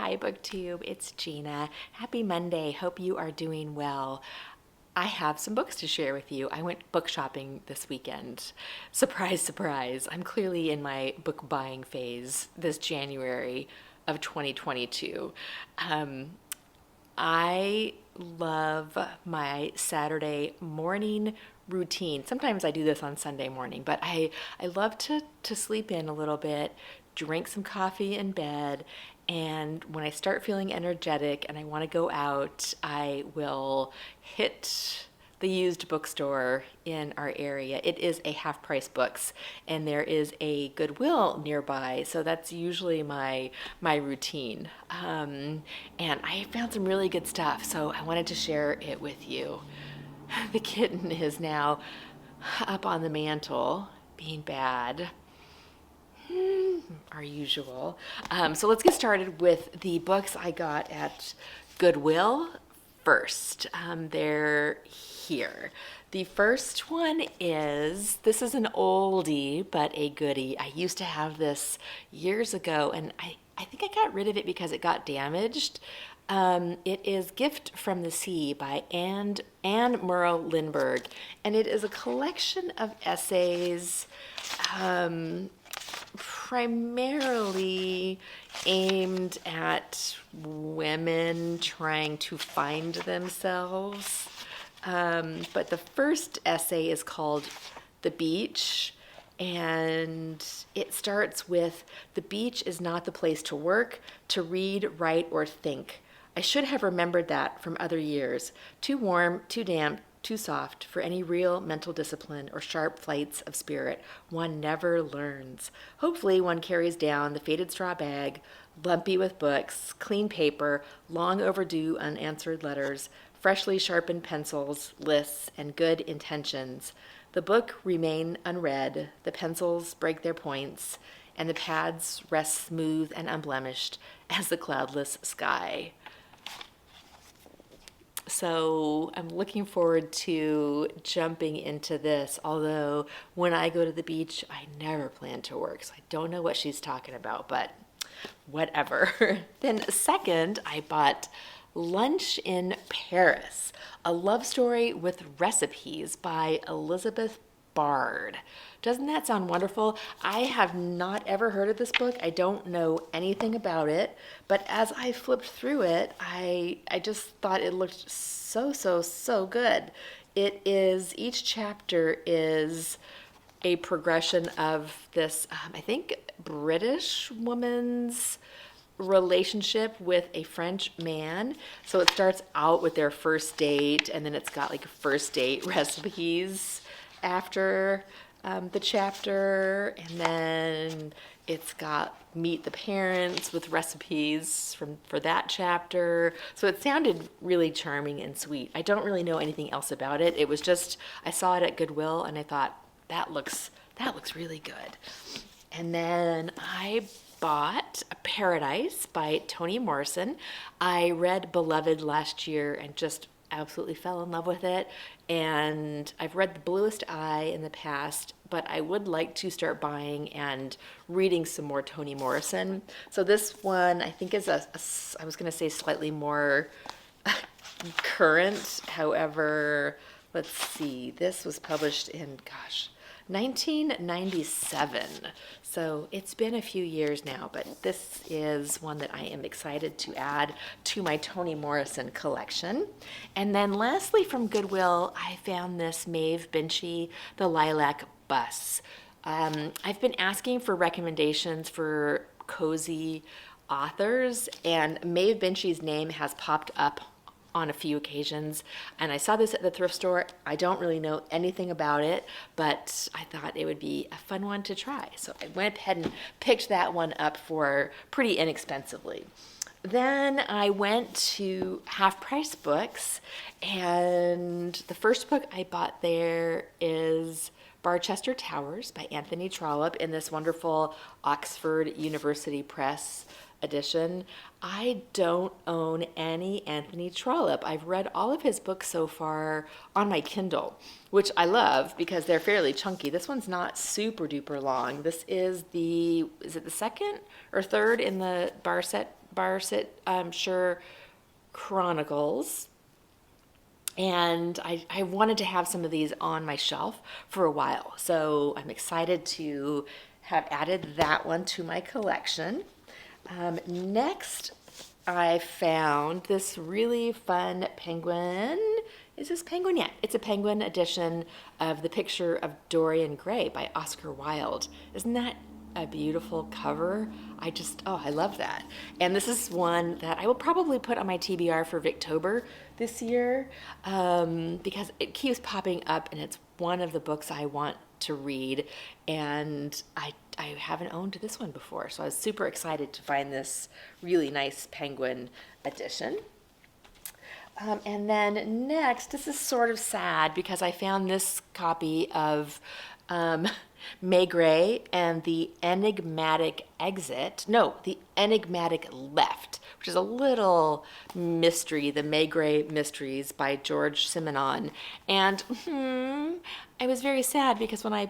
Hi BookTube, it's Gina. Happy Monday. Hope you are doing well. I have some books to share with you. I went book shopping this weekend. Surprise, surprise. I'm clearly in my book buying phase this January of 2022. I love my Saturday morning routine. Sometimes I do this on Sunday morning, but I love to sleep in a little bit, drink some coffee in bed, and when I start feeling energetic and I want to go out, I will hit the used bookstore in our area. It is a Half Price Books, and there is a Goodwill nearby, so that's usually my routine. And I found some really good stuff, so I wanted to share it with you. The kitten is now up on the mantle, being bad. Our usual. So let's get started with the books I got at Goodwill first. They're here. The first one this is an oldie, but a goodie. I used to have this years ago, and I think I got rid of it because it got damaged. It is Gift from the Sea by Anne Morrow Lindbergh, and it is a collection of essays primarily aimed at women trying to find themselves. But the first essay is called The Beach, and it starts with, "The beach is not the place to work, to read, write, or think. I should have remembered that from other years. Too warm, too damp, too soft for any real mental discipline or sharp flights of spirit. One never learns. Hopefully one carries down the faded straw bag, lumpy with books, clean paper, long overdue unanswered letters, freshly sharpened pencils, lists, and good intentions. The book remain unread, the pencils break their points, and the pads rest smooth and unblemished as the cloudless sky." So I'm looking forward to jumping into this, although when I go to the beach, I never plan to work, so I don't know what she's talking about, but whatever. Then second, I bought Lunch in Paris, a love story with recipes by Elizabeth Bard. Doesn't that sound wonderful? I have not ever heard of this book. I don't know anything about it, but as I flipped through it, I just thought it looked so good. Each chapter is a progression of this, I think, British woman's relationship with a French man. So it starts out with their first date, and then it's got like first date recipes after the chapter, and then it's got meet the parents with recipes for that chapter. So it sounded really charming and sweet. I don't really know anything else about it. It was just, I saw it at Goodwill and I thought, that looks really good. And then I bought Paradise by Toni Morrison. I read Beloved last year and just absolutely fell in love with it. And I've read The Bluest Eye in the past, but I would like to start buying and reading some more Toni Morrison. So this one I think is I was going to say slightly more current. However, let's see, this was published in, 1997. So it's been a few years now, but this is one that I am excited to add to my Toni Morrison collection. And then lastly from Goodwill, I found this Maeve Binchy, The Lilac Bus. I've been asking for recommendations for cozy authors, and Maeve Binchy's name has popped up on a few occasions, and I saw this at the thrift store. I don't really know anything about it, but I thought it would be a fun one to try. So I went ahead and picked that one up for pretty inexpensively. Then I went to Half Price Books, and the first book I bought there is Barchester Towers by Anthony Trollope in this wonderful Oxford University Press edition. I don't own any Anthony Trollope. I've read all of his books so far on my Kindle, which I love because they're fairly chunky. This one's not super duper long. This is is it the second or third in the Barsetshire Chronicles. And I wanted to have some of these on my shelf for a while. So I'm excited to have added that one to my collection. Next, I found this really fun penguin. Is this penguin? Yeah, it's a penguin edition of The Picture of Dorian Gray by Oscar Wilde. Isn't that a beautiful cover? I love that. And this is one that I will probably put on my TBR for Victober this year, because it keeps popping up and it's one of the books I want to read. And I haven't owned this one before, so I was super excited to find this really nice penguin edition. And then next, this is sort of sad because I found this copy of Maigret and the Enigmatic the Enigmatic Left, which is a little mystery, the Maigret Mysteries by George Simenon. And I was very sad because when I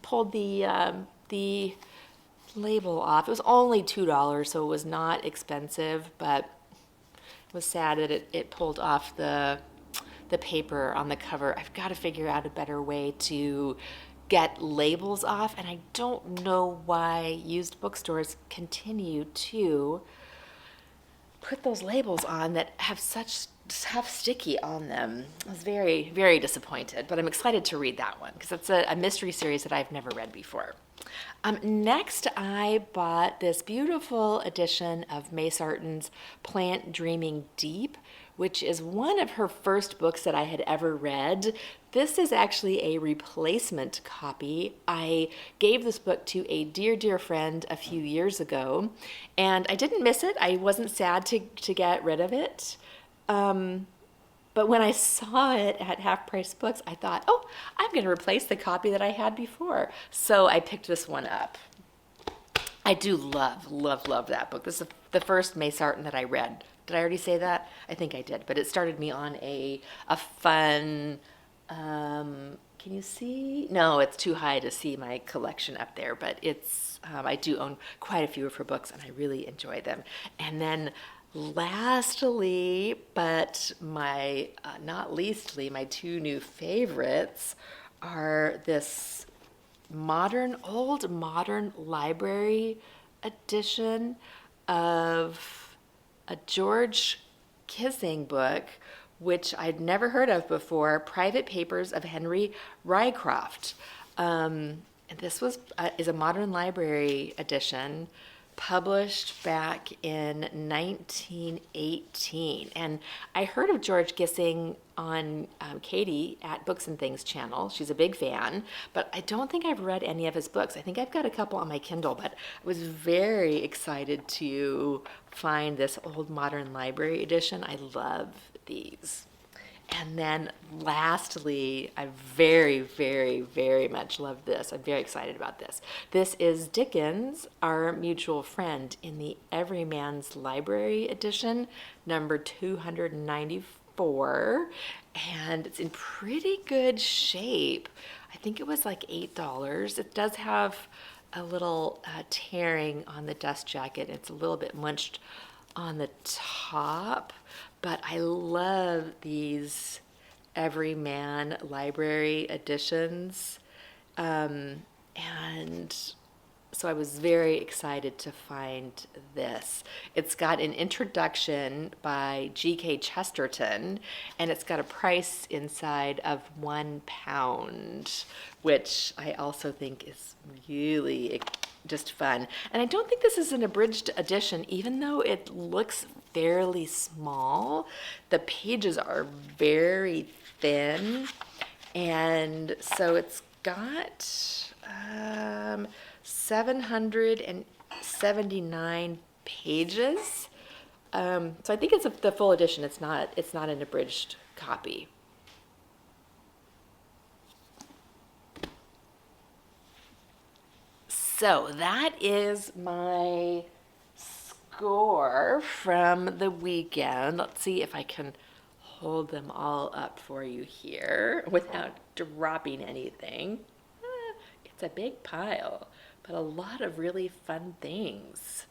pulled the label off, it was only $2, so it was not expensive, but it was sad that it pulled off the paper on the cover. I've got to figure out a better way to get labels off, and I don't know why used bookstores continue to put those labels on that have such sticky on them. I was very, very disappointed, but I'm excited to read that one because it's a mystery series that I've never read before. Next, I bought this beautiful edition of May Sarton's Plant Dreaming Deep, which is one of her first books that I had ever read. This is actually a replacement copy. I gave this book to a dear, dear friend a few years ago, and I didn't miss it. I wasn't sad to get rid of it. But when I saw it at Half Price Books, I thought, oh, I'm going to replace the copy that I had before. So I picked this one up. I do love, love, love that book. This is the first May Sarton that I read. Did I already say that? I think I did. But it started me on a fun, can you see? No, it's too high to see my collection up there. But it's I do own quite a few of her books, and I really enjoy them. And then lastly, but not leastly, my two new favorites are this old modern library edition of a George Gissing book, which I'd never heard of before, Private Papers of Henry Ryecroft. And this is a modern library edition published back in 1918. And I heard of George Gissing on Katie at Books and Things channel. She's a big fan, but I don't think I've read any of his books. I think I've got a couple on my Kindle, but I was very excited to find this old modern library edition. I love these. And then lastly, I very, very, very much love this. I'm very excited about this. This is Dickens, Our Mutual Friend, in the Everyman's Library edition, number 294. And it's in pretty good shape. I think it was like $8. It does have a little tearing on the dust jacket. It's a little bit munched on the top. But I love these Everyman library editions. And so I was very excited to find this. It's got an introduction by G.K. Chesterton, and it's got a price inside of £1, which I also think is really just fun. And I don't think this is an abridged edition, even though it looks fairly small. The pages are very thin, and so it's got 779 pages. So I think it's the full edition. It's not an abridged copy. So that is my score from the weekend. Let's see if I can hold them all up for you here without dropping anything. It's a big pile, but a lot of really fun things.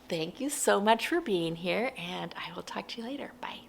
Thank you so much for being here, and I will talk to you later. Bye.